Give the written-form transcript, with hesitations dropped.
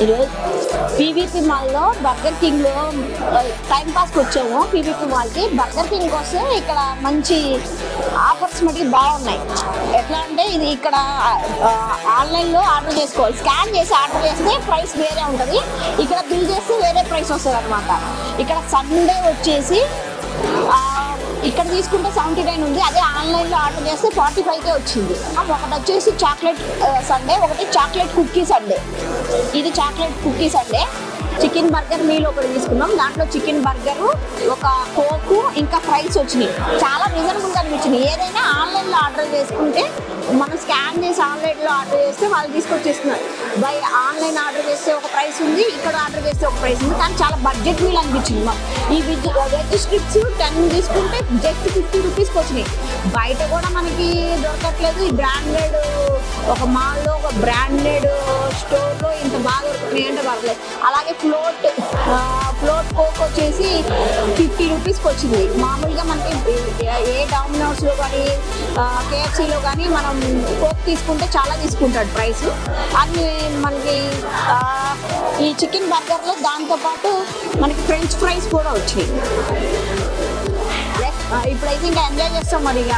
ఈరోజు పీవీపీ మాల్లో burger కింగ్లో time పాస్కి వచ్చాము. పీవీపీ మాల్కి బర్గర్ కింగ్ వస్తే ఇక్కడ మంచి ఆఫర్స్ మటుకు బాగున్నాయి. ఎట్లా అంటే ఇది ఇక్కడ ఆన్లైన్లో ఆర్డర్ చేసుకోవాలి. స్కాన్ చేసి ఆర్డర్ చేస్తే ప్రైస్ వేరే ఉంటుంది, ఇక్కడ బిల్ చేస్తే వేరే ప్రైస్ వస్తుంది అనమాట. ఇక్కడ సండే వచ్చేసి ఇక్కడ తీసుకుంటే 79 ఉంది, అదే ఆన్లైన్లో ఆర్డర్ చేస్తే 45కే వచ్చింది. ఒకటి వచ్చేసి చాక్లెట్ సండే, ఒకటి చాక్లెట్ కుకీ సండే. ఇది chocolate cookie sundae. Chicken burger meal ఒకటి తీసుకున్నాం, దాంట్లో చికెన్ బర్గరు, ఒక కోకు, ఇంకా ఫ్రైస్ వచ్చినాయి. చాలా రీజనబుల్గా అనిపించినాయి. ఏదైనా ఆన్లైన్లో ఆర్డర్ చేసుకుంటే మనం స్కాన్ చేసి ఆన్లైన్లో ఆర్డర్ చేస్తే వాళ్ళు తీసుకొచ్చేస్తున్నారు. బై ఆన్లైన్ ఆర్డర్ చేస్తే ఒక ప్రైస్ ఉంది, ఇక్కడ ఆర్డర్ చేస్తే ఒక ప్రైస్ ఉంది, కానీ చాలా బడ్జెట్ మీల్ అనిపించింది మాకు. ఈ వెజ్ స్ట్రిప్స్ 10 తీసుకుంటే జస్ట్ 50 రూపీస్కి వచ్చినాయి. బయట కూడా మనకి దొరకట్లేదు. ఈ బ్రాండెడ్ ఒక మాల్లో ఒక బ్రాండెడ్ స్టోర్లో ఇంత బాగా దొరుకుతున్నాయి అంటే పర్లేదు. అలాగే ఫ్లోట్ కోక్ వచ్చేసి 50 రూపీస్కి వచ్చింది. మామూలుగా మనకి ఏ డామినోస్లో కానీ కేఎఫ్సీలో కానీ మనం కోక్ తీసుకుంటే చాలా తీసుకుంటాడు ప్రైస్. అది మనకి ఈ చికెన్ బర్గర్లో దాంతోపాటు మనకి ఫ్రెంచ్ ఫ్రైస్ కూడా వచ్చినాయి. ఇప్పుడైతే ఇంకా ఎంజాయ్ చేస్తాం మరి ఇక.